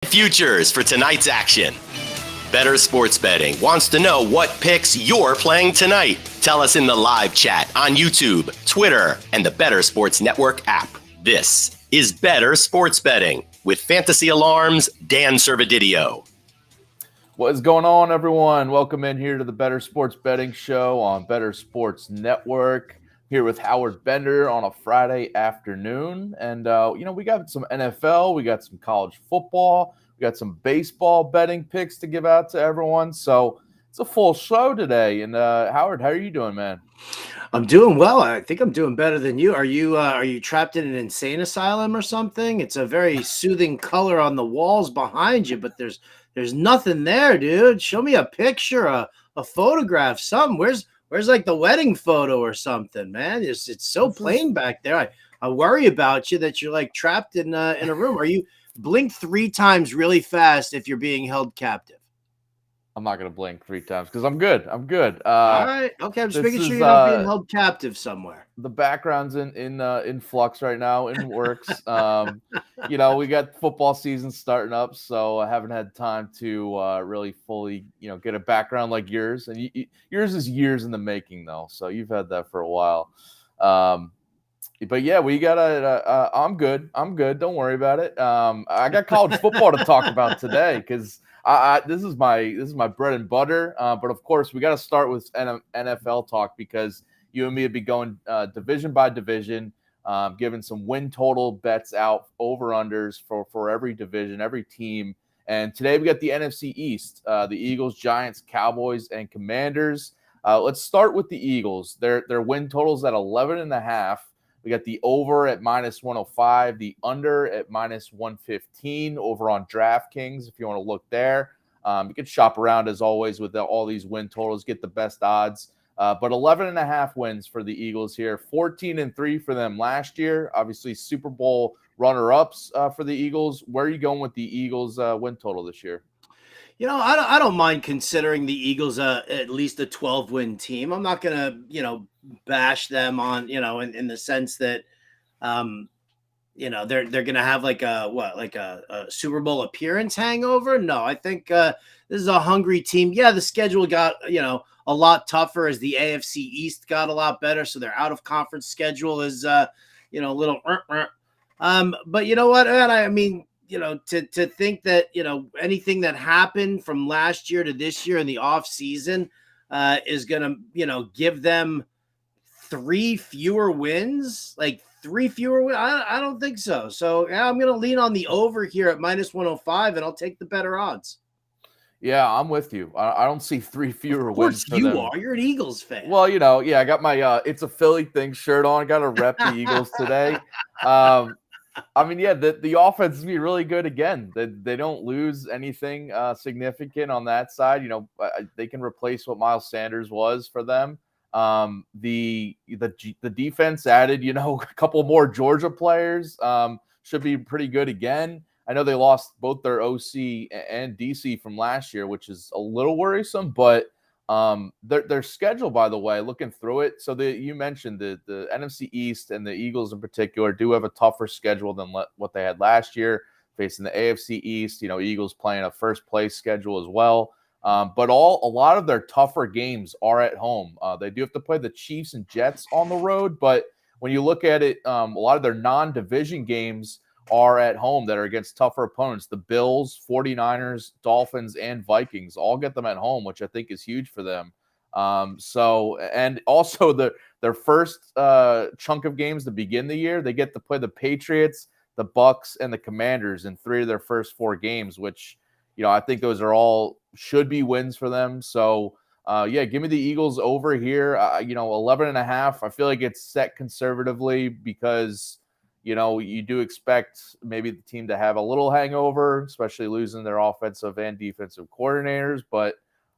Futures for tonight's action. Bettor Sports Betting wants to know what picks you're playing tonight. Tell us in the live chat on YouTube, Twitter, and the Bettor Sports Network app. This is Bettor Sports Betting with Fantasy Alarm's Dan Servodidio. What is going on, everyone? Welcome in here to the Bettor Sports Betting Show on Bettor Sports Network. Here with Howard Bender on a Friday afternoon. And, we got some NFL, we got some college football, we got some baseball betting picks to give out to everyone. So it's a full show today. And, Howard, how are you doing, man? I'm doing well. I think I'm doing better than you. Are you trapped in an insane asylum or something? It's a very soothing color on the walls behind you, but there's nothing there, dude. Show me a picture, a photograph, something. Where's like the wedding photo or something, man? It's so plain back there. I worry about you that you're like trapped in a room. Are you blink 3 times really fast if you're being held captive? I'm not going to blink 3 times because I'm good. All right. Okay. I'm just making sure you're not being held captive somewhere. The background's in flux right now, in works. We got football season starting up, so I haven't had time to really fully, get a background like yours. And yours is years in the making, though. So you've had that for a while. But yeah, we got I'm good. Don't worry about it. I got college football to talk about today because this is my bread and butter. But of course, we got to start with NFL talk because you and me would be going division by division, giving some win total bets out, over-unders for every division, every team. And today we got the NFC East, the Eagles, Giants, Cowboys, and Commanders. Let's start with the Eagles. Their win total's at 11.5. We got the over at -105, the under at -115 over on DraftKings if you want to look there. You can shop around as always with all these win totals, get the best odds. But 11.5 wins for the Eagles here, 14-3 for them last year. Obviously, Super Bowl runner-ups for the Eagles. Where are you going with the Eagles win total this year? I don't mind considering the Eagles at least a 12-win team. I'm not gonna, bash them on, in the sense that, they're gonna have like a Super Bowl appearance hangover. No, I think this is a hungry team. Yeah, the schedule got a lot tougher as the AFC East got a lot better, so their out of conference schedule is a little. But you know what, man? I mean. To think that, anything that happened from last year to this year in the off season is going to, give them 3 fewer wins, like 3 fewer wins. I don't think so. So yeah, I'm going to lean on the over here at -105 and I'll take the better odds. Yeah, I'm with you. I don't see 3 fewer wins. Of course you are. You're an Eagles fan. Well, I got my It's a Philly thing shirt on. I got to rep the Eagles today. The offense is be really good again. They don't lose anything significant on that side. They can replace what Miles Sanders was for them. The defense added, a couple more Georgia players. Should be pretty good again. I know they lost both their OC and DC from last year, which is a little worrisome, but their schedule, by the way, looking through it. So you mentioned the NFC East and the Eagles in particular do have a tougher schedule than what they had last year, facing the AFC East. Eagles playing a first place schedule as well. But a lot of their tougher games are at home. They do have to play the Chiefs and Jets on the road, but when you look at it, a lot of their non-division games are at home that are against tougher opponents. The Bills, 49ers, Dolphins, and Vikings all get them at home, which I think is huge for them. And also their first chunk of games to begin the year, they get to play the Patriots, the Bucks, and the Commanders in 3 of their first 4 games, which, I think those are all should be wins for them. So, give me the Eagles over here. 11.5. I feel like it's set conservatively because you do expect maybe the team to have a little hangover, especially losing their offensive and defensive coordinators. But,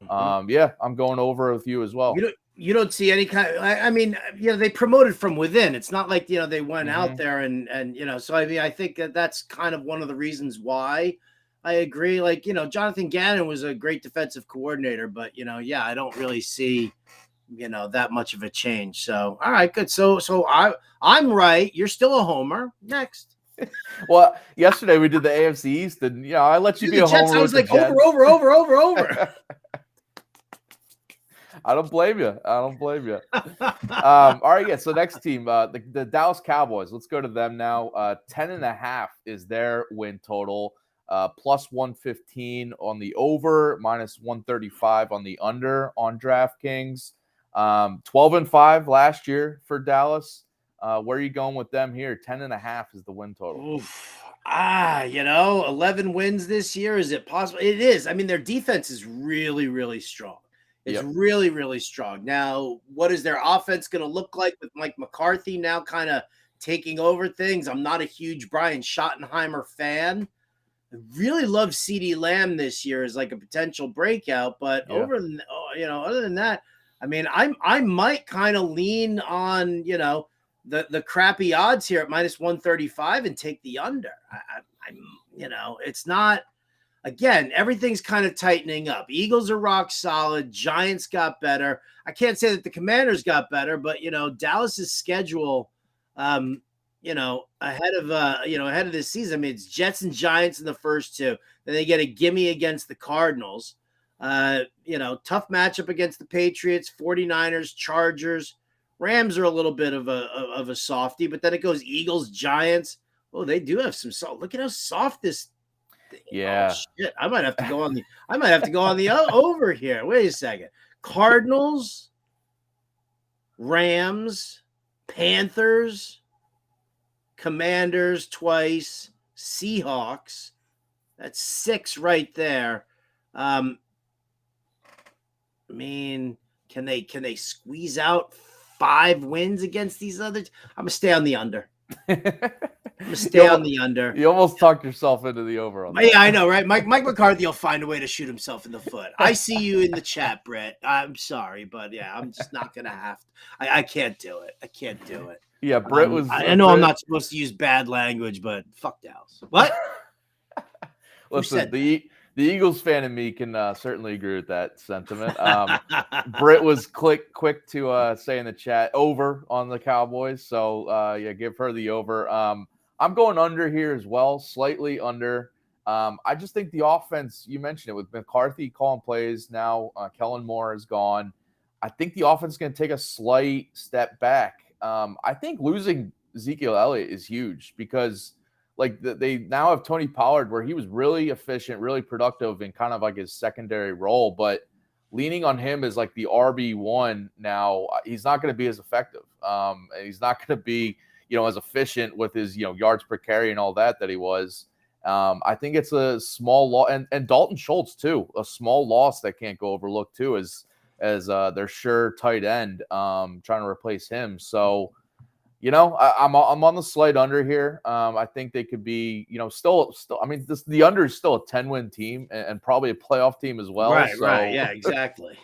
I'm going over with you as well. You don't see any kind of, they promoted from within. It's not like, they went out there and so I think that's kind of one of the reasons why I agree. Like, Jonathan Gannon was a great defensive coordinator, but, I don't really see that much of a change. So, all right, good. So I'm right. You're still a homer. Next. Well, yesterday we did the AFC East, and I let you be a homer. I was with like, over. I don't blame you. All right, yeah. So next team, the Dallas Cowboys. Let's go to them now. 10.5 is their win total. Plus 115 on the over, minus 135 on the under on DraftKings. 12-5 last year for Dallas. Where are you going with them here? 10.5 is the win total. Oof. 11 wins this year. Is it possible? It is. I mean, their defense is really, really strong. It's really, really strong. Now, what is their offense going to look like with Mike McCarthy now kind of taking over things? I'm not a huge Brian Schottenheimer fan. I really love CeeDee Lamb this year as like a potential breakout, but other than that, I mean, I might kind of lean on, the crappy odds here at minus 135 and take the under. It's not, again, everything's kind of tightening up. Eagles are rock solid. Giants got better. I can't say that the Commanders got better, but, Dallas's schedule, ahead of this season. I mean, it's Jets and Giants in the first two. Then they get a gimme against the Cardinals. Tough matchup against the Patriots, 49ers, Chargers. Rams are a little bit of a softie, but then it goes Eagles, Giants. Oh, they do have some soft. Look at how soft this thing. Yeah. Oh, shit. I might have to go on the over here. Wait a second. Cardinals, Rams, Panthers, Commanders twice, Seahawks. That's 6 right there. I mean, can they squeeze out 5 wins against these others? I'm gonna stay on the under. You almost talked yourself into the over on that. Yeah, I know, right? Mike McCarthy will find a way to shoot himself in the foot. I see you in the chat, Brett. I'm sorry, but yeah, I'm just not gonna have to. I can't do it. Yeah, Brett was. I know I'm not supposed to use bad language, but fuck Dallas. What? Listen, the Eagles fan in me can certainly agree with that sentiment. Britt was quick to say in the chat over on the Cowboys. So, give her the over. I'm going under here as well, slightly under. I just think the offense, you mentioned it, with McCarthy calling plays now, Kellen Moore is gone. I think the offense is going to take a slight step back. I think losing Ezekiel Elliott is huge because they now have Tony Pollard, where he was really efficient, really productive in kind of like his secondary role, but leaning on him as like the RB1 now, he's not going to be as effective. And he's not going to be, as efficient with his, yards per carry and all that he was. I think it's a small loss, and Dalton Schultz too, a small loss that can't go overlooked too, as their sure tight end, trying to replace him. So, I'm on the slight under here. I think they could be, still. I mean, the under is still a 10-win team and probably a playoff team as well. Right. Yeah, exactly.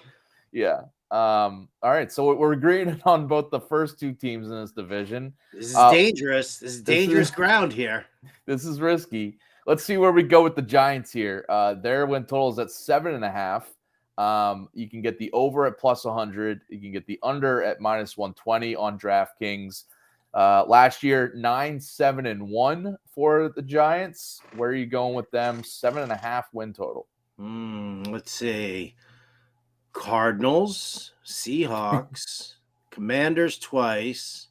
Yeah. All right. So we're agreeing on both the first two teams in this division. This is dangerous. This is dangerous ground here. This is risky. Let's see where we go with the Giants here. Their win total is at 7.5. You can get the over at plus 100. You can get the under at minus 120 on DraftKings. Last year, 9-7-1 for the Giants. Where are you going with them? 7.5 win total. Let's see. Cardinals, Seahawks, Commanders twice,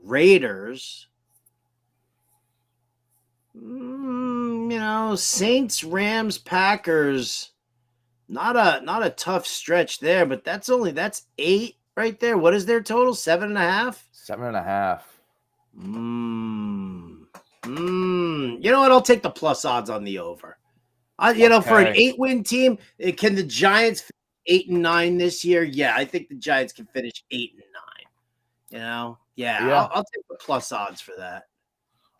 Raiders. Saints, Rams, Packers. Not a tough stretch there, but that's 8 right there. What is their total? 7.5? 7.5. You know what? I'll take the plus odds on the over. For an 8-win team, can the Giants finish 8-9 this year? Yeah, I think the Giants can finish 8-9. Yeah. I'll take the plus odds for that.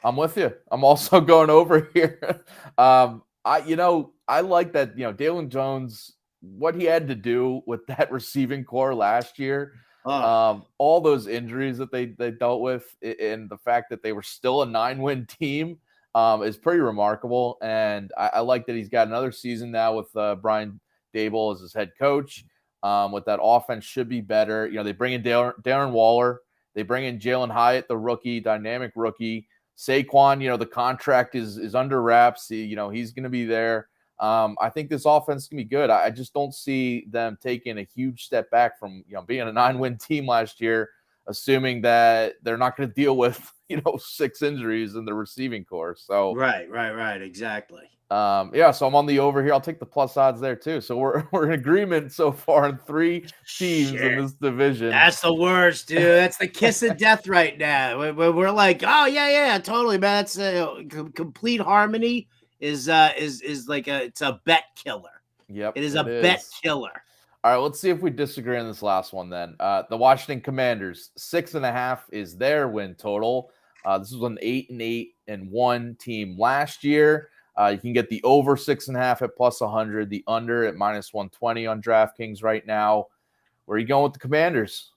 I'm with you. I'm also going over here. I like that. Dalen Jones, what he had to do with that receiving core last year. All those injuries that they dealt with, and the fact that they were still a 9-win team is pretty remarkable. And I like that he's got another season now with Brian Daboll as his head coach. With that offense should be better. They bring in Darren Waller. They bring in Jalen Hyatt, the dynamic rookie. Saquon, the contract is under wraps. He's going to be there. I think this offense can be good. I just don't see them taking a huge step back from, being a 9-win team last year, assuming that they're not going to deal with, 6 injuries in the receiving corps. So right. Exactly. So I'm on the over here. I'll take the plus odds there too. So we're in agreement so far on 3 teams in this division. That's the worst, dude. That's the kiss of death right now. We're like, oh yeah, totally, man. That's complete harmony is like it's a bet killer. Yep, it is a bet killer. All right, let's see if we disagree on this last one then. The Washington Commanders, 6.5 is their win total. This was an 8-8-1 team last year. You can get the over 6.5 at plus 100, the under at minus 120 on DraftKings right now. Where are you going with the Commanders?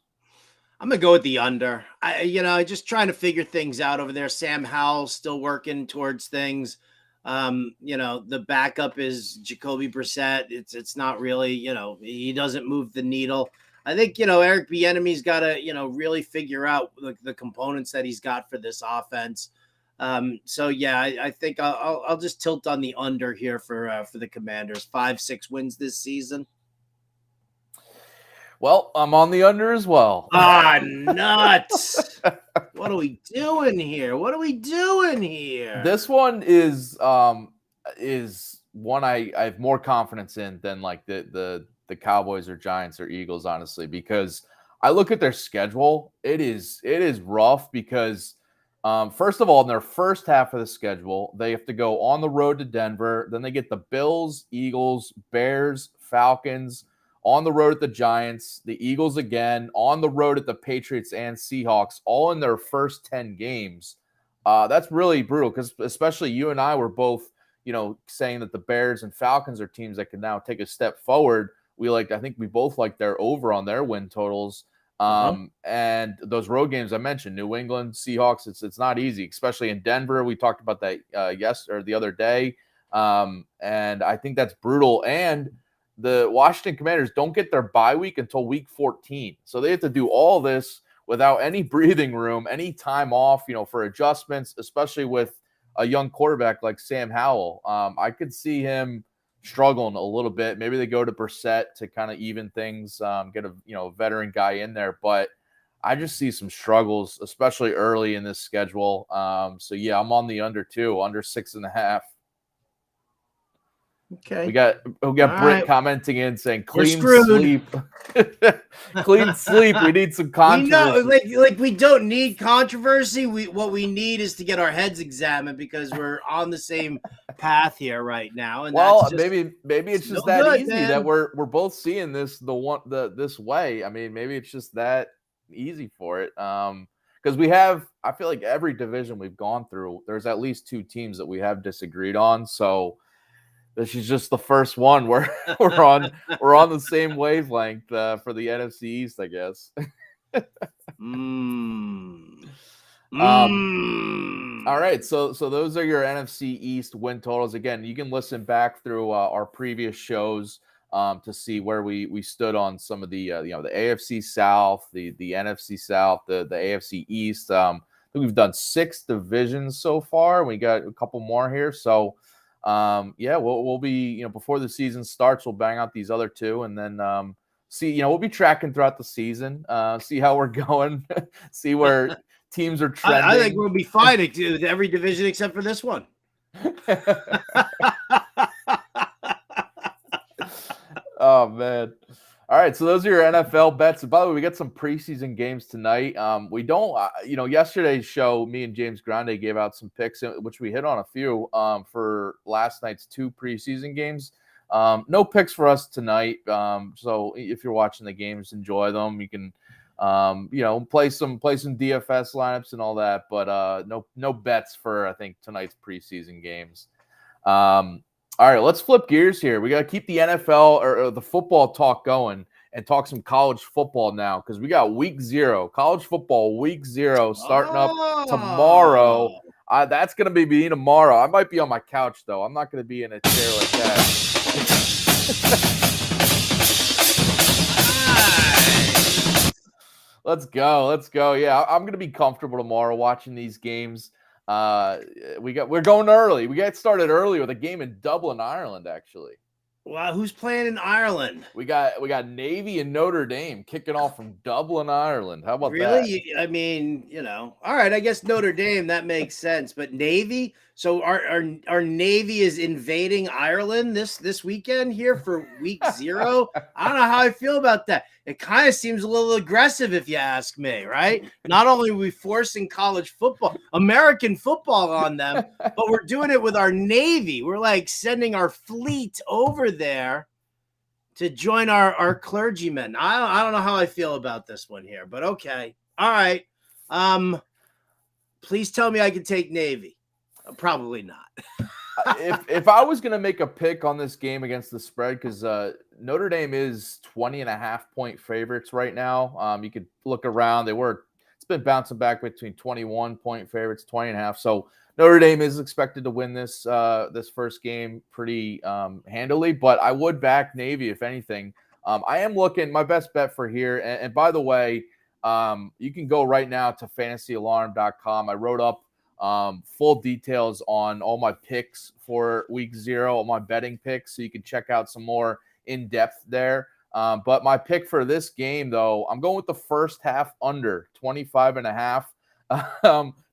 I'm going to go with the under. Just trying to figure things out over there. Sam Howell still working towards things. The backup is Jacoby Brissett. It's not really, he doesn't move the needle. I think, Eric Bieniemy's got to, really figure out the components that he's got for this offense. I think I'll just tilt on the under here for the Commanders. 5-6 wins this season. Well, I'm on the under as well. Nuts. What are we doing here? This one is one I have more confidence in than like the Cowboys or Giants or Eagles, honestly, because I look at their schedule. It is rough because first of all, in their first half of the schedule, they have to go on the road to Denver. Then they get the Bills, Eagles, Bears, Falcons, on the road at the Giants, the Eagles again, on the road at the Patriots and Seahawks, all in their first 10 games. That's really brutal because especially you and I were both, saying that the Bears and Falcons are teams that can now take a step forward. I think we both like their over on their win totals. And those road games I mentioned, New England, Seahawks, it's not easy, especially in Denver. We talked about that the other day. And I think that's brutal. And the Washington Commanders don't get their bye week until week 14. So they have to do all this without any breathing room, any time off, for adjustments, especially with a young quarterback like Sam Howell. I could see him struggling a little bit. Maybe they go to Brissett to kind of even things, get a veteran guy in there. But I just see some struggles, especially early in this schedule. I'm on the under 6.5. Okay. We got Britt commenting in saying clean sleep. Clean sleep. We need some controversy. We don't need controversy. What we need is to get our heads examined because we're on the same path here right now. And maybe it's just that good, easy, man. That we're both seeing this this way. I mean, maybe it's just that easy for it. Because I feel like every division we've gone through, there's at least 2 teams that we have disagreed on. So this is just the first one where we're on the same wavelength for the NFC East, I guess. All right, so those are your NFC East win totals. Again, you can listen back through our previous shows to see where we stood on some of the the AFC South, the NFC South, the AFC East. I think we've done 6 divisions so far. We got a couple more here, so. We'll be, before the season starts, we'll bang out these other 2 and then see, we'll be tracking throughout the season, see how we're going, see where teams are trending. I think we'll be fine with every division except for this one. Oh, man. All right, so those are your NFL bets. And by the way, we got some preseason games tonight. We don't, yesterday's show, me and James Grande gave out some picks, which we hit on a few for last night's 2 preseason games. No picks for us tonight. So if you're watching the games, enjoy them. You can, play some DFS lineups and all that, but no bets for I think tonight's preseason games. All right, let's flip gears here. We got to keep the NFL or the football talk going and talk some college football now because we got week 0, college football week 0 starting up tomorrow. That's going to be me tomorrow. I might be on my couch, though. I'm not going to be in a chair like that. Let's go. Yeah, I'm going to be comfortable tomorrow watching these games. We're going early. We got started early with a game in Dublin, Ireland, actually. Wow, who's playing in Ireland? We got Navy and Notre Dame kicking off from Dublin, Ireland. How about that? Really? I mean, all right. I guess Notre Dame, that makes sense. But Navy. So our Navy is invading Ireland this weekend here for week 0. I don't know how I feel about that. It kind of seems a little aggressive, if you ask me. Right? Not only are we forcing college football, American football on them, but we're doing it with our Navy. We're like sending our fleet over there to join our clergymen. I don't know how I feel about this one here, but okay. All right. Please tell me I can take Navy. Probably not. if I was going to make a pick on this game against the spread, because Notre Dame is 20.5-point favorites right now. You could look around. It's been bouncing back between 21-point favorites, 20.5. So Notre Dame is expected to win this first game pretty handily, but I would back Navy if anything. I am looking my best bet for here. And by the way, you can go right now to fantasyalarm.com. I wrote up full details on all my picks for week 0, all my betting picks, so you can check out some more in depth there. But my pick for this game, though, I'm going with the first half under 25.5.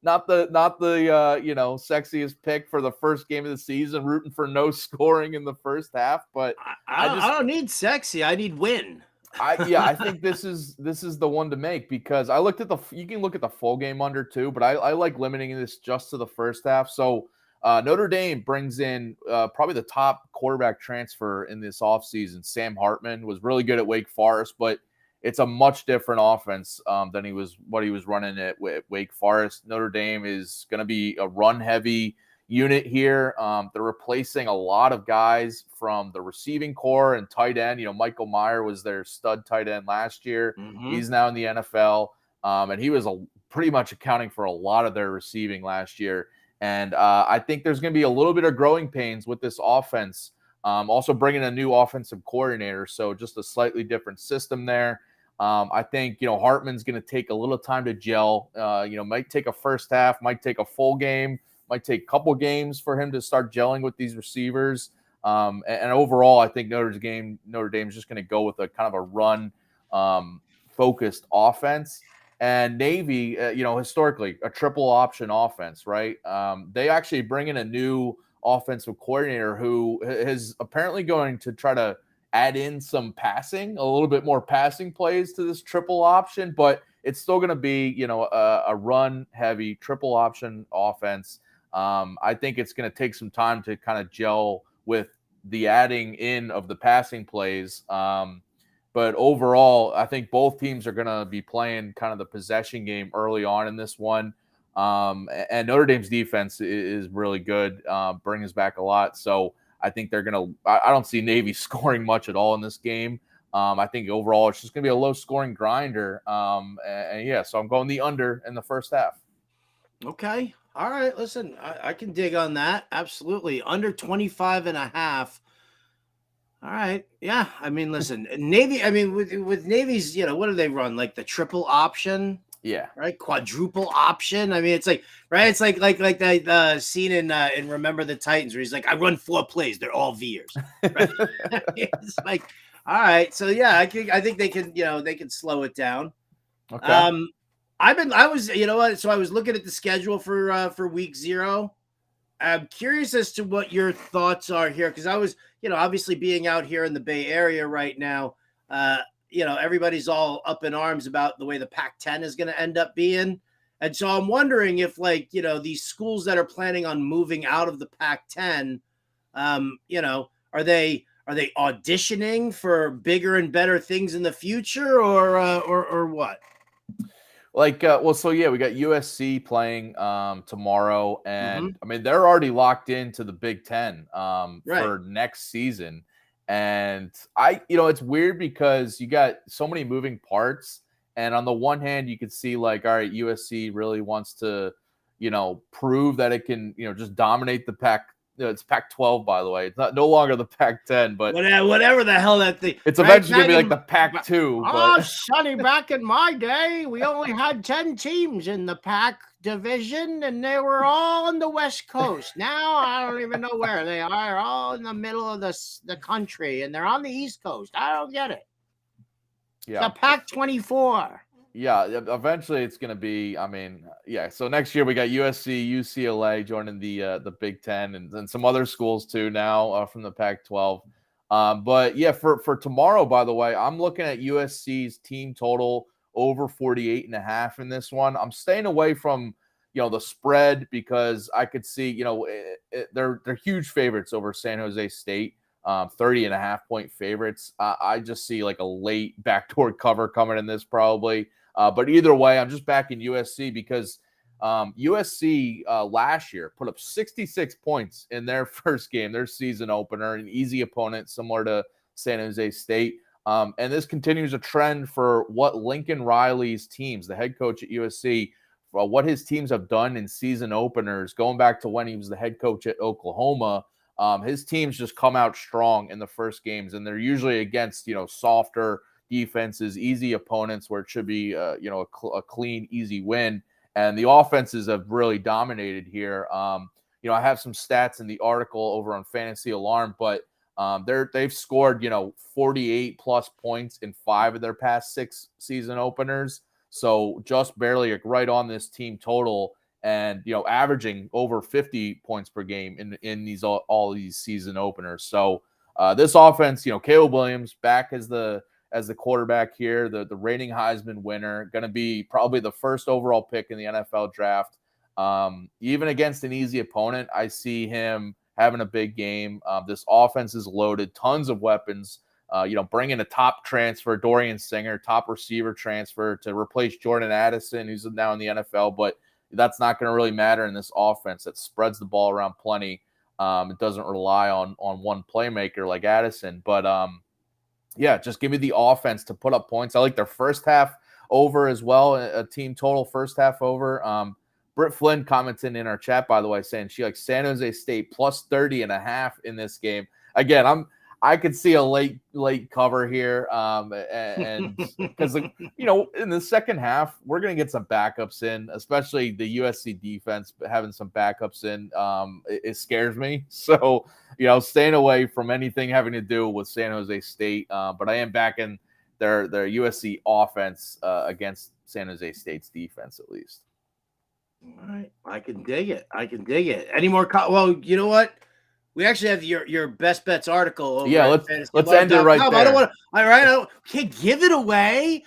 Not the sexiest pick for the first game of the season, rooting for no scoring in the first half. But I don't need sexy. I need win. I think this is the one to make, because I looked at you can look at the full game under too, but I like limiting this just to the first half. So Notre Dame brings in probably the top quarterback transfer in this offseason. Sam Hartman was really good at Wake Forest, but it's a much different offense than what he was running at Wake Forest. Notre Dame is going to be a run-heavy unit here. They're replacing a lot of guys from the receiving core and tight end. Michael Mayer was their stud tight end last year. Mm-hmm. He's now in the NFL, and he was pretty much accounting for a lot of their receiving last year. And I think there's going to be a little bit of growing pains with this offense. Also bringing a new offensive coordinator, so just a slightly different system there. I think, Hartman's going to take a little time to gel. Might take a first half, might take a full game, might take a couple games for him to start gelling with these receivers. And overall, I think Notre Dame is just going to go with a kind of a run focused offense. And Navy, historically, a triple option offense, right? They actually bring in a new offensive coordinator who is apparently going to try to add in some passing, a little bit more passing plays to this triple option, but it's still going to be, a run heavy triple option offense. I think it's going to take some time to kind of gel with the adding in of the passing plays. But overall, I think both teams are going to be playing kind of the possession game early on in this one. And Notre Dame's defense is really good, brings back a lot. So I think they're going to – I don't see Navy scoring much at all in this game. I think overall it's just going to be a low-scoring grinder. So I'm going the under in the first half. Okay. All right. Listen, I can dig on that. Absolutely. Under 25.5. All right. Yeah. I mean, listen, Navy, with Navy's, what do they run? Like the triple option? Yeah. Right. Quadruple option. I mean, it's like, right. It's like that scene in Remember the Titans where he's like, I run 4 plays. They're all V'ers. Right? It's like, all right. So yeah, I think they can, they can slow it down. Okay. I was looking at the schedule for week 0. I'm curious as to what your thoughts are here, because I was, obviously being out here in the Bay Area right now, everybody's all up in arms about the way the Pac-10 is going to end up being. And so I'm wondering if, these schools that are planning on moving out of the Pac-10, are they auditioning for bigger and better things in the future, or what? We got USC playing tomorrow, and they're already locked into the Big Ten for next season. And it's weird because you got so many moving parts, and on the one hand you could see all right, USC really wants to prove that it can just dominate the it's Pac-12, by the way. It's no longer the Pac-10, but whatever the hell that thing. It's eventually going to be like the Pac-2. Oh, Sonny, back in my day, we only had 10 teams in the Pac division, and they were all on the West Coast. Now I don't even know where they are. All in the middle of the country, and they're on the East Coast. I don't get it. Yeah, the Pac-24. Yeah, eventually it's going to be. So next year we got USC, UCLA joining the Big Ten, and some other schools too now from the Pac-12. But yeah, for tomorrow, by the way, I'm looking at USC's team total over 48.5 in this one. I'm staying away from the spread because I could see they're huge favorites over San Jose State. 30.5-point favorites. I just see like a late backdoor cover coming in this probably. But either way, I'm just backing USC because USC last year put up 66 points in their first game, their season opener, an easy opponent similar to San Jose State. And this continues a trend for what Lincoln Riley's teams, the head coach at USC, what his teams have done in season openers, going back to when he was the head coach at Oklahoma. His teams just come out strong in the first games, and they're usually against, softer defenses, easy opponents where it should be, a clean, easy win. And the offenses have really dominated here. I have some stats in the article over on Fantasy Alarm, but they've scored, 48 plus points in 5 of their past 6 season openers. So just barely right on this team total. And averaging over 50 points per game in these all these season openers. So this offense, Caleb Williams back as the quarterback here, the reigning Heisman winner, going to be probably the first overall pick in the NFL draft. Even against an easy opponent, I see him having a big game. This offense is loaded, tons of weapons. Bringing a top transfer, Dorian Singer, top receiver transfer to replace Jordan Addison, who's now in the NFL, but that's not going to really matter in this offense that spreads the ball around plenty. It doesn't rely on one playmaker like Addison. But, just give me the offense to put up points. I like their first half over as well, a team total first half over. Britt Flynn commented in our chat, by the way, saying she likes San Jose State plus 30.5 in this game. Again, I could see a late cover here, and because in the second half we're gonna get some backups in, especially the USC defense having some backups in. It scares me, so staying away from anything having to do with San Jose State. But I am backing their USC offense against San Jose State's defense at least. All right, I can dig it. Any more? Well, you know what? We actually have your best bets article. Over let's end it right there. I don't want to. All right, can't give it away.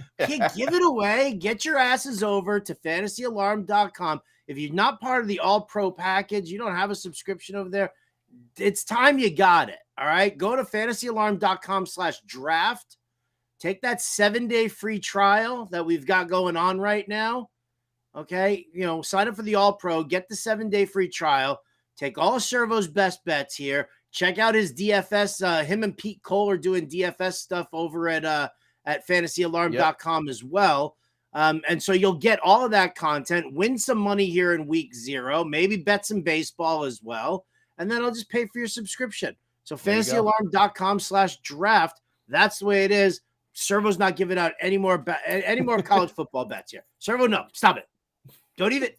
Get your asses over to fantasyalarm.com. If you're not part of the All Pro package, you don't have a subscription over there. It's time you got it. All right, go to fantasyalarm.com/draft. Take that 7-day free trial that we've got going on right now. Okay, sign up for the All Pro. Get the 7-day free trial. Take all of Servo's best bets here. Check out his DFS. Him and Pete Cole are doing DFS stuff over at fantasyalarm.com as well. And so you'll get all of that content, win some money here in week 0, maybe bet some baseball as well. And then I'll just pay for your subscription. So fantasyalarm.com/draft. That's the way it is. Servo's not giving out any more college football bets here. Servo, no, stop it. Don't even.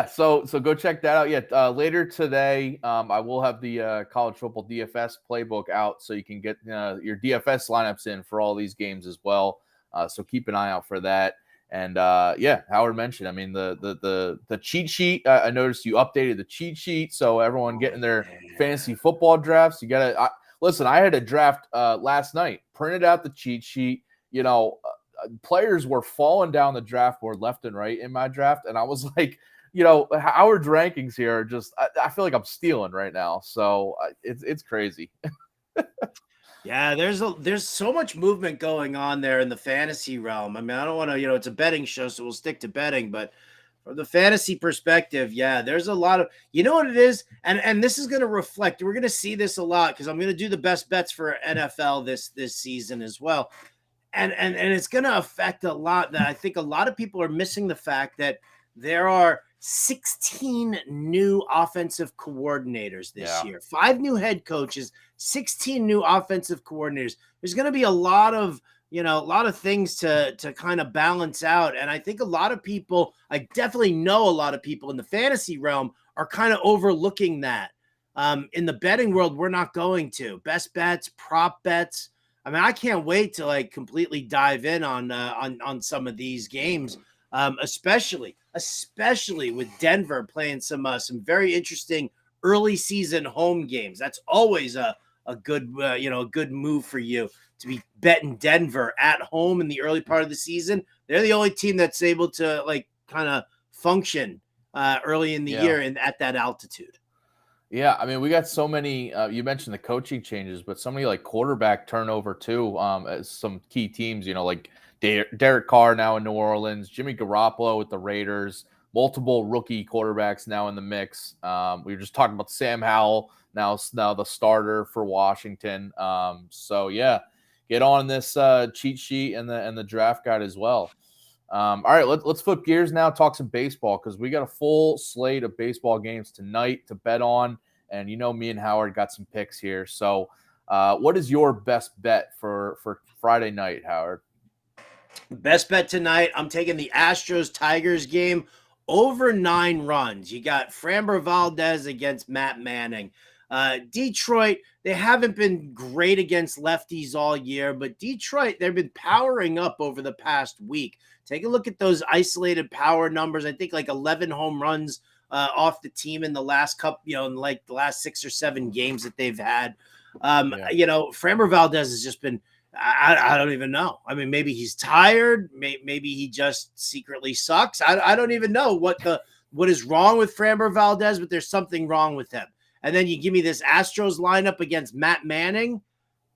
So go check that out. Later today, I will have the college football DFS playbook out, so you can get your DFS lineups in for all these games as well. So keep an eye out for that. And Howard mentioned, the cheat sheet. I noticed you updated the cheat sheet, so everyone getting their fantasy football drafts. You gotta listen. I had a draft last night. Printed out the cheat sheet. Players were falling down the draft board left and right in my draft. And I was like, Howard's rankings here are just, I feel like I'm stealing right now. So it's crazy. Yeah, there's so much movement going on there in the fantasy realm. I don't want to, it's a betting show, so we'll stick to betting, but from the fantasy perspective, there's a lot of, what it is. And this is going to reflect, we're going to see this a lot because I'm going to do the best bets for NFL this season as well. And it's going to affect a lot that I think a lot of people are missing the fact that there are 16 new offensive coordinators this year, 5 new head coaches, 16 new offensive coordinators. There's going to be a lot of things to kind of balance out. And I think a lot of people, I definitely know a lot of people in the fantasy realm are kind of overlooking that. In the betting world, we're not going to. Best bets, prop bets. I mean, I can't wait to like completely dive in on some of these games, especially with Denver playing some very interesting early season home games. That's always a good move for you to be betting Denver at home in the early part of the season. They're the only team that's able to like kind of function early in the year and at that altitude. Yeah, I mean, we got so many. You mentioned the coaching changes, but so many like quarterback turnover too. As some key teams, like Derek Carr now in New Orleans, Jimmy Garoppolo with the Raiders, multiple rookie quarterbacks now in the mix. We were just talking about Sam Howell now the starter for Washington. So yeah, get on this cheat sheet and the draft guide as well. All right, let's flip gears now, talk some baseball, because we got a full slate of baseball games tonight to bet on. And me and Howard got some picks here. So what is your best bet for Friday night, Howard? Best bet tonight, I'm taking the Astros-Tigers game over 9 runs. You got Framber Valdez against Matt Manning. Detroit, they haven't been great against lefties all year, but Detroit, they've been powering up over the past week. Take a look at those isolated power numbers. I think like 11 home runs off the team in the last in like the last 6 or 7 games that they've had. Framber Valdez has just been, I don't even know. I mean, maybe he's tired. Maybe he just secretly sucks. I don't even know what is wrong with Framber Valdez, but there's something wrong with him. And then you give me this Astros lineup against Matt Manning,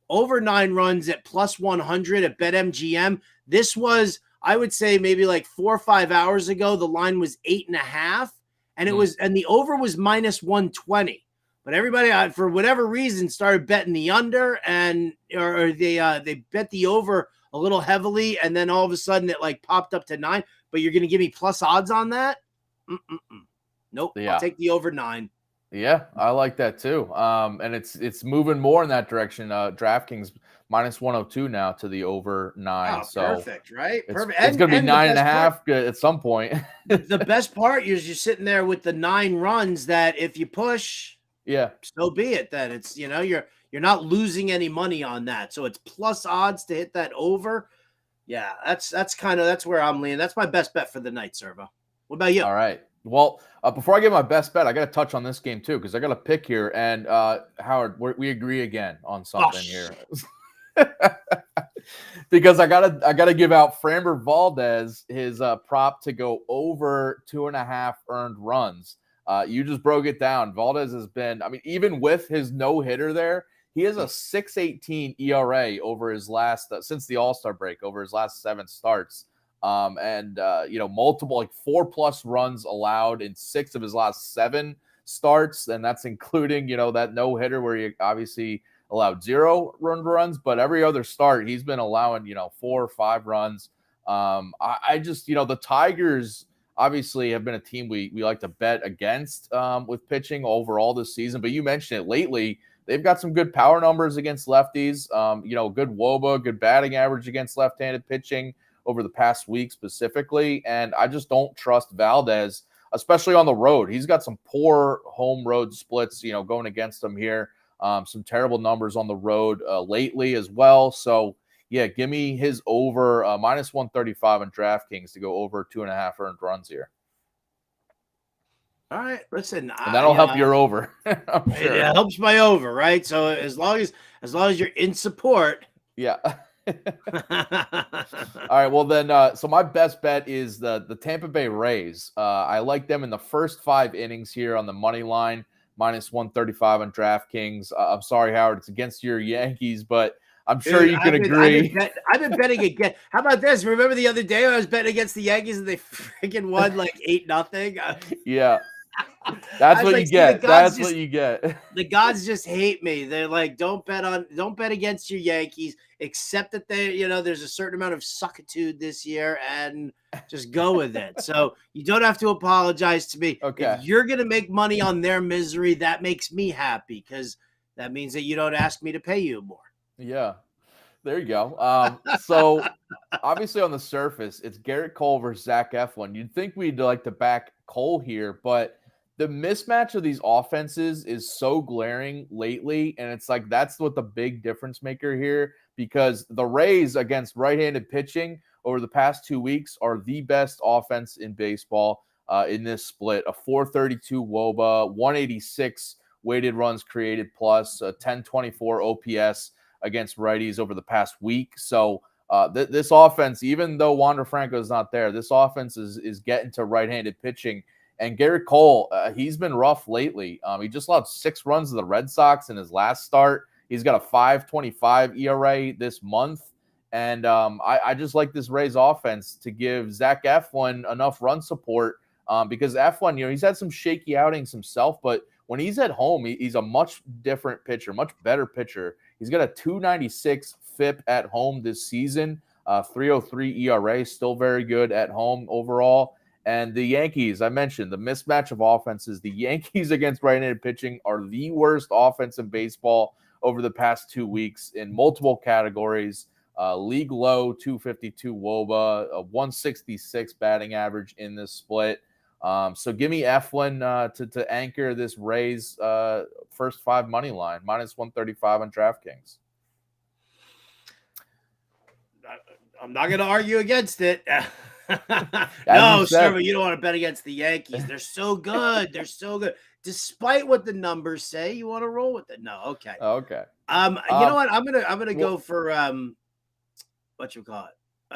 over 9 runs at plus 100 at BetMGM. This was, I would say, maybe like 4 or 5 hours ago. The line was 8.5, and and the over was minus 120. But everybody, for whatever reason, started betting the under, or they bet the over a little heavily, and then all of a sudden it like popped up to 9. But you're going to give me plus odds on that? Nope. Yeah. I'll take the over 9. Yeah, I like that too. And it's moving more in that direction. DraftKings minus 102 now to the over 9. Oh, so perfect, right? Perfect. It's going to be 9.5 at some point. The best part is you're sitting there with the 9 runs that if you push, so be it. Then it's you're not losing any money on that. So it's plus odds to hit that over. Yeah, that's where I'm leaning. That's my best bet for the night, Servo. What about you? All right. Well, before I get my best bet, I got to touch on this game too, because I got a pick here. And Howard, we agree again on something here, because I gotta give out Framber Valdez his prop to go over 2.5 earned runs. You just broke it down. Valdez has been, I mean, even with his no hitter there, he has a 6.18 ERA over his last since the All-Star break, over his last 7 starts. Multiple like 4+ runs allowed in 6 of his last 7 starts, and that's including that no hitter where he obviously allowed 0 runs, but every other start he's been allowing 4 or 5 runs. I just the Tigers obviously have been a team we like to bet against with pitching overall this season, but you mentioned it lately. They've got some good power numbers against lefties. Good WOBA, good batting average against left-handed pitching over the past week specifically, and I just don't trust Valdez, especially on the road. He's got some poor home road splits, going against him here. Some terrible numbers on the road lately as well. So, yeah, give me his over minus 135 on DraftKings to go over 2.5 earned runs here. All right, listen, and that'll help your over. I'm sure. It helps my over, right? So as long as you're in support, yeah. All right, well then, so my best bet is the Tampa Bay Rays. I like them in the first 5 innings here on the money line, minus 135 on DraftKings. I'm sorry, Howard, it's against your Yankees, but I'm sure you can agree. I've been betting again. How about this? Remember the other day I was betting against the Yankees and they freaking won like 8-0? Yeah. That's what like, you get. That's just, what you get. The gods just hate me. They're like, don't bet against your Yankees, except that there's a certain amount of suckitude this year, and just go with it. So you don't have to apologize to me. Okay. If you're gonna make money on their misery, that makes me happy, because that means that you don't ask me to pay you more. Yeah. There you go. So obviously on the surface, it's Garrett Cole versus Zach Eflin. You'd think we'd like to back Cole here, but the mismatch of these offenses is so glaring lately, and it's like that's what the big difference maker here, because the Rays against right-handed pitching over the past 2 weeks are the best offense in baseball in this split. A 432 WOBA, 186 weighted runs created plus, a 1024 OPS against righties over the past week. So this offense, even though Wander Franco is not there, this offense is getting to right-handed pitching. And Garrett Cole, he's been rough lately. He just allowed 6 runs to the Red Sox in his last start. He's got a 5.25 ERA this month. And I just like this Rays offense to give Zach Eflin enough run support because Eflin, he's had some shaky outings himself, but when he's at home, he's a much different pitcher, much better pitcher. He's got a 2.96 FIP at home this season, 3.03 ERA, still very good at home overall. And the Yankees, I mentioned the mismatch of offenses. The Yankees against right-handed pitching are the worst offense in baseball over the past 2 weeks in multiple categories. League low 252 WOBA, a 166 batting average in this split. So give me Eflin to anchor this Rays first 5 money line, minus 135 on DraftKings. I'm not going to argue against it. No, sir, but you don't want to bet against the Yankees. They're so good. They're so good. Despite what the numbers say, you want to roll with it. No, okay. Okay. You know what? I'm gonna go for what you call it.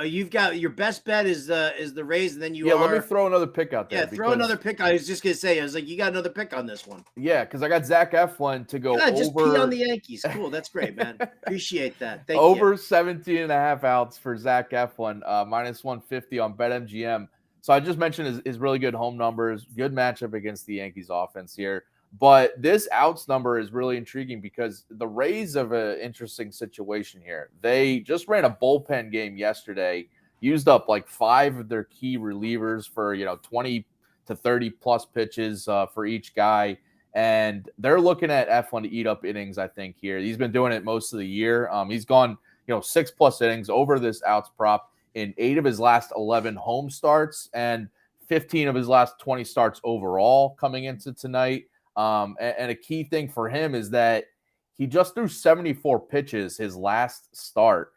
You've got your best bet is the Rays, and then let me throw another pick out there. Yeah, throw another pick. I was just gonna say, I was like, you got another pick on this one. Yeah, because I got Zach Eflin to go over. Just pee on the Yankees. Cool, that's great, man. Appreciate that. Thank over you. 17.5 outs for Zach Eflin, minus 150 on BetMGM. So I just mentioned his really good home numbers, good matchup against the Yankees offense here. But this outs number is really intriguing because the Rays have an interesting situation here. They just ran a bullpen game yesterday, used up like 5 of their key relievers for 20 to 30 plus pitches for each guy. And they're looking at Eflin to eat up innings, I think, here. He's been doing it most of the year. He's gone 6+ innings over this outs prop in 8 of his last 11 home starts and 15 of his last 20 starts overall coming into tonight. And a key thing for him is that he just threw 74 pitches his last start,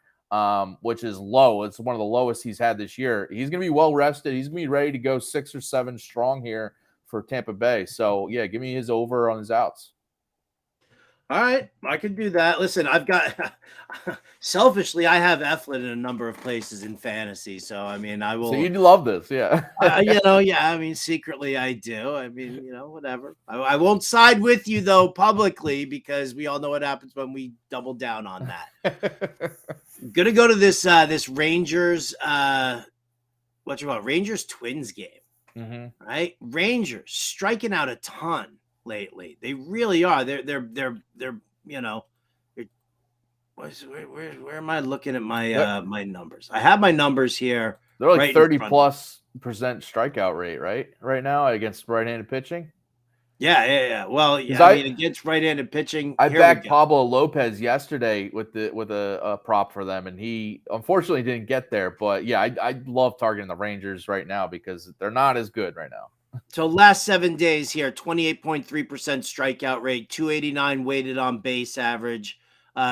which is low. It's one of the lowest he's had this year. He's going to be well rested. He's going to be ready to go 6 or 7 strong here for Tampa Bay. So, yeah, give me his over on his outs. All right, I can do that. Listen, I've got selfishly, I have Eflin in a number of places in fantasy. So, I mean, I will. So you'd love this, yeah. Yeah. I mean, secretly, I do. I mean, whatever. I won't side with you though publicly because we all know what happens when we double down on that. I'm gonna go to this Rangers Rangers Twins game. Mm-hmm. Right, Rangers striking out a ton lately. They really are. They're where am I looking at my my numbers? I have my numbers here. They're like 30+% strikeout rate, right now against right-handed pitching. Yeah. Well, I mean, against right-handed pitching, I backed Pablo Lopez yesterday with a prop for them, and he unfortunately didn't get there. But yeah, I love targeting the Rangers right now because they're not as good right now. So last 7 days here, 28.3% strikeout rate, 289 weighted on base average,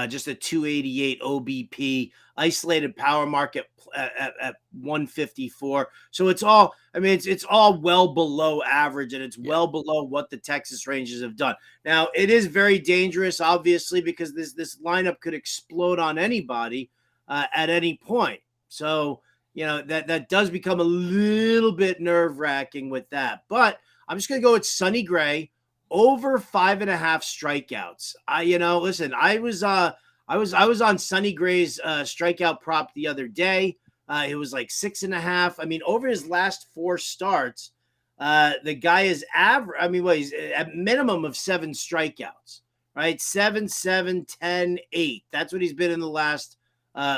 just a 288 OBP, isolated power market at 154. So it's all, it's all well below average, and it's well below what the Texas Rangers have done. Now, it is very dangerous, obviously, because this lineup could explode on anybody at any point. So, that does become a little bit nerve-wracking with that. But I'm just going to go with Sonny Gray over 5.5 strikeouts. Listen, I was on Sonny Gray's strikeout prop the other day. It was like 6.5. I mean, over his last 4 starts, The guy is average. I mean, he's at minimum of 7 strikeouts, right? 7, 7, 10, 8. That's what he's been in the last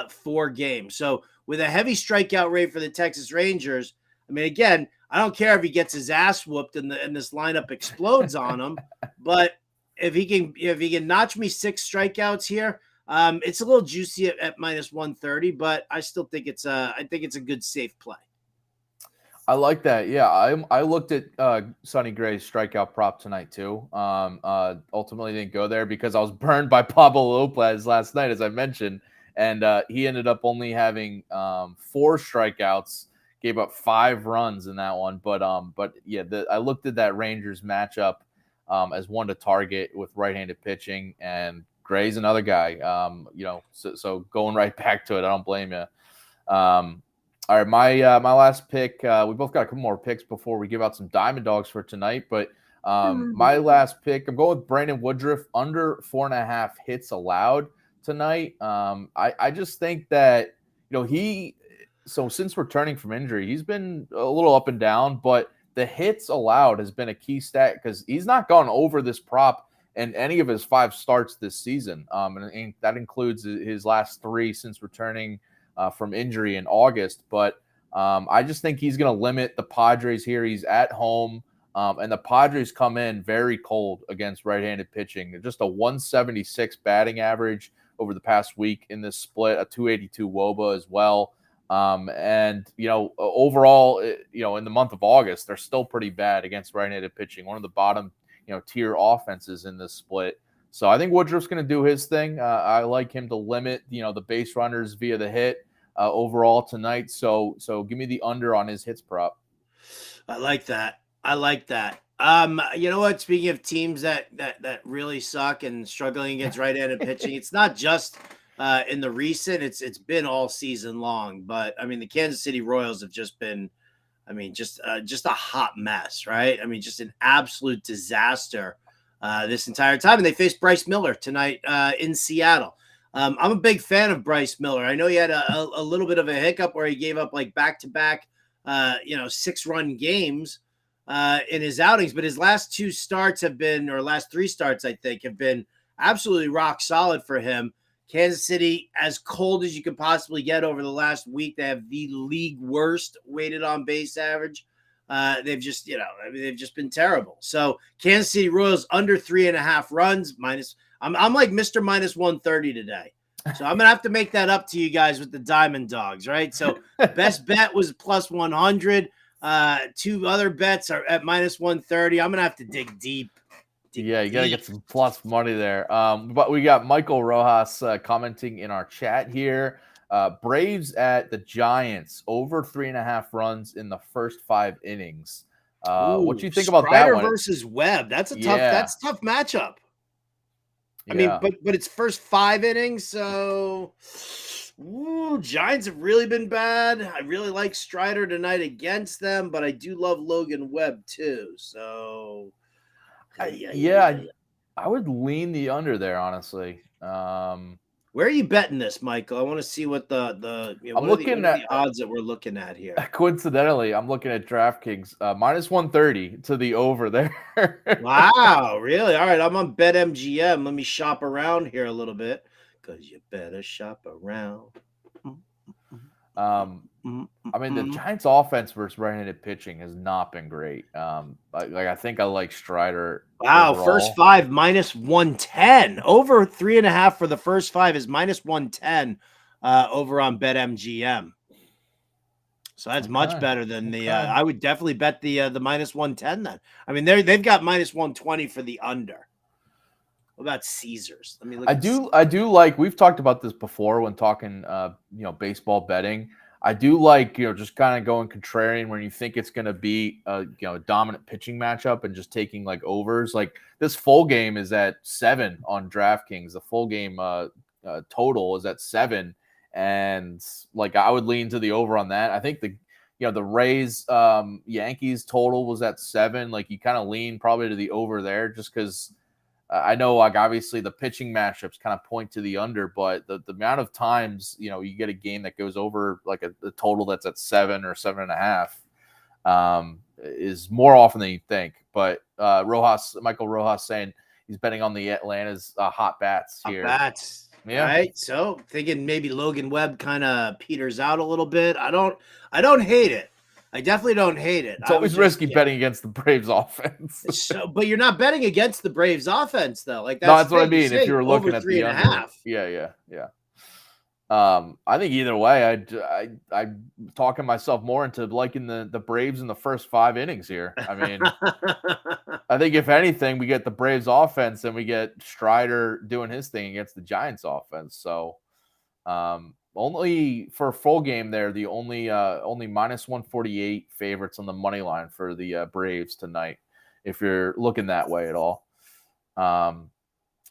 4 games. So with a heavy strikeout rate for the Texas Rangers, I mean, again, I don't care if he gets his ass whooped and this lineup explodes on him, but if he can notch me 6 strikeouts here, it's a little juicy at minus 130, but I still think it's a good safe play. I like that. Yeah, I looked at Sonny Gray's strikeout prop tonight too. Ultimately didn't go there because I was burned by Pablo Lopez last night, as I mentioned, and he ended up only having 4 strikeouts, gave up 5 runs in that one. But yeah, I looked at that Rangers matchup as one to target with right-handed pitching, and Gray's another guy. So going right back to it, I don't blame you. All right, my last pick. We both got a couple more picks before we give out some Diamond Dogs for tonight. But my last pick, I'm going with Brandon Woodruff under 4.5 hits allowed tonight. I just think that so since returning from injury, he's been a little up and down, but the hits allowed has been a key stat because he's not gone over this prop in any of his 5 starts this season, and that includes his last 3 since returning from injury in August. But I just think he's going to limit the Padres here. He's at home, and the Padres come in very cold against right-handed pitching. Just a 176 batting average over the past week in this split, a 282 WOBA as well. And overall, in the month of August, they're still pretty bad against right-handed pitching. One of the bottom, tier offenses in this split. So I think Woodruff's going to do his thing. I like him to limit, the base runners via the hit overall tonight. So give me the under on his hits prop. I like that. You know what? Speaking of teams that really suck and struggling against right-handed pitching, it's not just in the recent. It's been all season long. But I mean, the Kansas City Royals have just been, just a hot mess, right? I mean, just an absolute disaster this entire time. And they faced Bryce Miller tonight in Seattle. I'm a big fan of Bryce Miller. I know he had a little bit of a hiccup where he gave up like back-to-back, 6-run games in his outings, but his last 3 starts, I think, have been absolutely rock solid for him. Kansas City, as cold as you could possibly get over the last week. They have the league worst weighted on base average. They've just been terrible. So Kansas City Royals under 3.5 runs minus. I'm like Mr. minus 130 today. So I'm gonna have to make that up to you guys with the Diamond Dogs, right? So best bet was plus 100. 2 other bets are at minus 130. I'm gonna have to dig deep. Yeah, you got to get some plus money there. But we got Michael Rojas commenting in our chat here. Braves at the Giants, over 3.5 runs in the first 5 innings. What do you think about that one? Versus Webb. That's a tough matchup. I mean, but it's first 5 innings, so Giants have really been bad. I really like Strider tonight against them, but I do love Logan Webb too. So I would lean the under there, honestly. Where are you betting this, Michael? I want to see what the odds that we're looking at here. Coincidentally, I'm looking at DraftKings minus 130 to the over there. Wow, really? All right, I'm on BetMGM. Let me shop around here a little bit because you better shop around. I mean, the Giants' offense versus right-handed pitching has not been great. I think I like Strider. Wow, overall. First 5 minus 110. Over 3.5 for the first 5 is minus 110 over on BetMGM. So that's much better than the. I would definitely bet the minus 110 then. I mean, they've got minus 120 for the under. What about Caesars? Let me look. I do like. We've talked about this before when talking, baseball betting. I do like, just kind of going contrarian when you think it's going to be a dominant pitching matchup and just taking like overs. Like this full game is at 7 on DraftKings. The full game total is at 7, and like I would lean to the over on that. I think the Rays Yankees total was at 7. Like you kind of lean probably to the over there just because. I know, like, obviously the pitching matchups kind of point to the under, but the amount of times, you get a game that goes over like a total that's at 7 or 7.5. is more often than you think. But Michael Rojas saying he's betting on the Atlanta's hot bats here. Hot bats. Yeah. Right. So thinking maybe Logan Webb kind of peters out a little bit. I don't hate it. I definitely don't hate it. It's always risky betting against the Braves offense. So, but you're not betting against the Braves offense though. Like that's what I mean. If you were looking at 3.5. Yeah. I think either way, I'm talking myself more into liking the Braves in the first 5 innings here. I mean, I think if anything, we get the Braves offense and we get Strider doing his thing against the Giants offense. So only for a full game there, the only minus 148 favorites on the money line for the Braves tonight, if you're looking that way at all.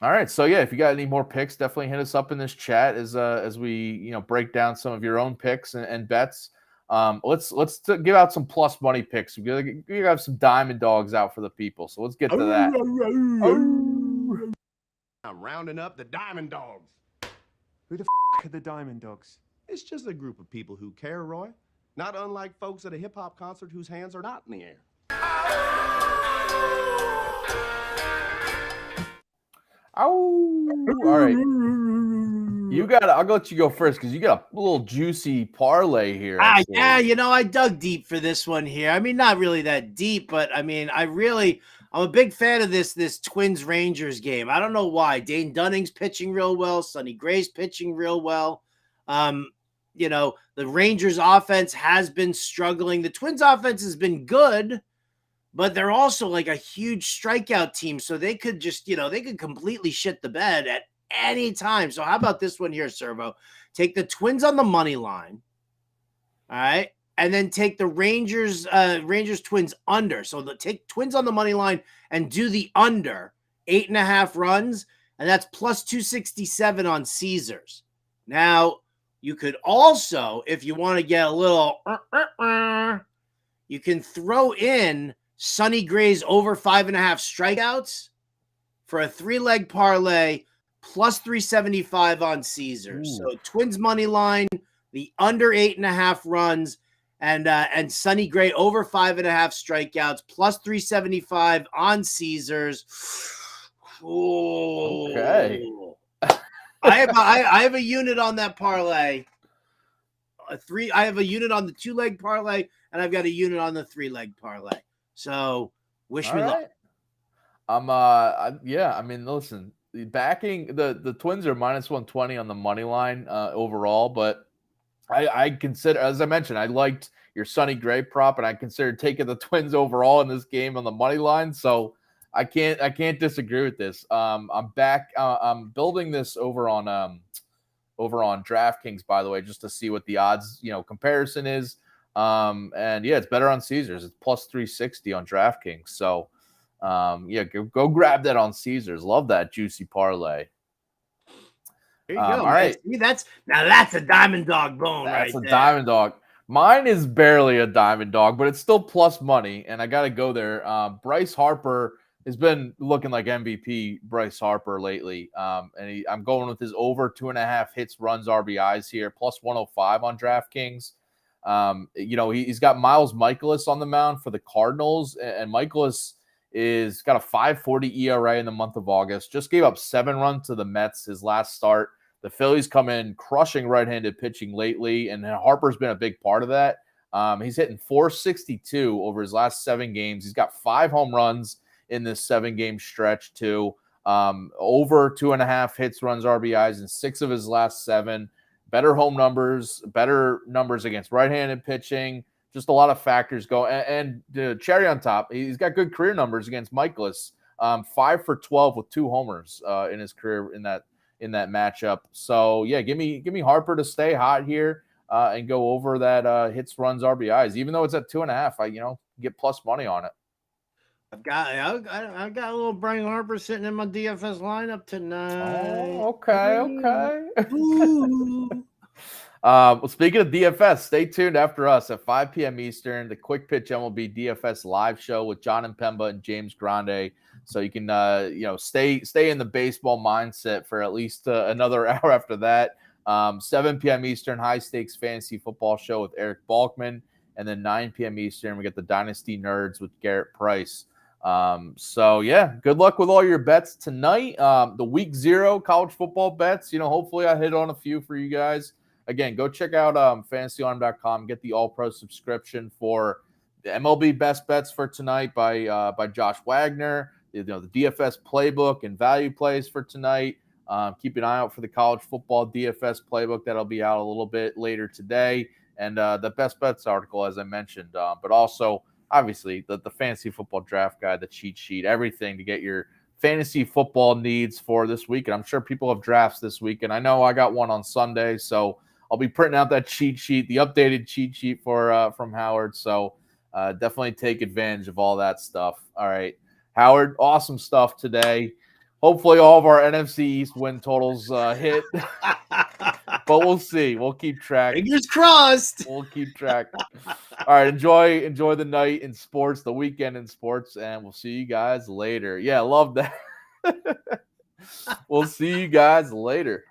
All right, so yeah, if you got any more picks, definitely hit us up in this chat as we break down some of your own picks and bets. Let's give out some plus money picks. We got some diamond dogs out for the people, so let's get to that. I'm rounding up the diamond dogs. Who the are the Diamond Dogs? It's just a group of people who care, Roy. Not unlike folks at a hip-hop concert whose hands are not in the air. Oh, all right. I'll let you go first because you got a little juicy parlay here. Yeah, I dug deep for this one here. I mean, not really that deep, but I mean, I'm a big fan of this Twins Rangers game. I don't know why. Dane Dunning's pitching real well. Sonny Gray's pitching real well. The Rangers offense has been struggling. The Twins offense has been good, but they're also like a huge strikeout team. So they could just, they could completely shit the bed at any time. So how about this one here, Servo? Take the Twins on the money line. All right. And then take the Rangers Twins under. So take Twins on the money line and do the under 8.5 runs. And that's plus 267 on Caesars. Now, you could also, if you want to get a little, you can throw in Sonny Gray's over 5.5 strikeouts for a 3-leg parlay plus 375 on Caesars. Ooh. So Twins money line, the under 8.5 runs, and Sonny Gray over 5.5 strikeouts plus 375 on Caesars. Ooh. Okay. I have a unit on that parlay. I have a unit on the 2-leg parlay, and I've got a unit on the 3-leg parlay. So wish me luck. I mean, listen, backing the Twins are minus 120 on the money line overall, but I consider, as I mentioned, I liked your Sonny Gray prop, and I considered taking the Twins overall in this game on the money line. So I can't disagree with this. I'm back. I'm building this over on DraftKings, by the way, just to see what the odds comparison is. And yeah, it's better on Caesars. It's plus 360 on DraftKings. So go grab that on Caesars. Love that juicy parlay. There you go. All right. See, that's a diamond dog bone. That's right a there. diamond dog. Mine is barely a diamond dog, but it's still plus money, and I got to go there. Bryce Harper has been looking like MVP Bryce Harper lately, and I'm going with his over 2.5 hits, runs, RBIs here, plus 105 on DraftKings. He's got Miles Michaelis on the mound for the Cardinals, and Michaelis is got a 5.40 ERA in the month of August. Just gave up 7 runs to the Mets his last start. The Phillies come in crushing right-handed pitching lately, and Harper's been a big part of that. He's hitting 462 over his last 7 games. He's got 5 home runs in this 7-game stretch too. Over 2.5 hits, runs, RBIs in 6 of his last 7. Better home numbers, better numbers against right-handed pitching. Just a lot of factors go. And the cherry on top, he's got good career numbers against Michaelis. 5 for 12 with 2 homers in his career in that matchup. So yeah, give me Harper to stay hot here and go over that hits, runs, RBIs. Even though it's at 2.5, I get plus money on it. I've got a little Brian Harper sitting in my DFS lineup tonight. Oh, okay. Well, speaking of DFS, stay tuned after us at 5 p.m. Eastern, the Quick Pitch MLB DFS live show with John and Pemba and James Grande. So you can, stay in the baseball mindset for at least another hour after that. 7 p.m. Eastern, high stakes fantasy football show with Eric Balkman And then 9 p.m. Eastern, we get the Dynasty Nerds with Garrett Price. So yeah, good luck with all your bets tonight. The week 0 college football bets, hopefully I hit on a few for you guys. Again, go check out fantasyarm.com, get the All Pro subscription for the MLB best bets for tonight by Josh Wagner, the DFS playbook and value plays for tonight. Keep an eye out for the college football DFS playbook that'll be out a little bit later today, and the best bets article, as I mentioned, but also obviously the fantasy football draft guide, the cheat sheet, everything to get your fantasy football needs for this week. And I'm sure people have drafts this week, and I know I got one on Sunday, so I'll be printing out that cheat sheet, the updated cheat sheet from Howard. So definitely take advantage of all that stuff. All right, Howard, awesome stuff today. Hopefully all of our NFC East win totals hit, but we'll see. We'll keep track. Fingers crossed. We'll keep track. All right, enjoy the night in sports, the weekend in sports, and we'll see you guys later. Yeah, love that. We'll see you guys later.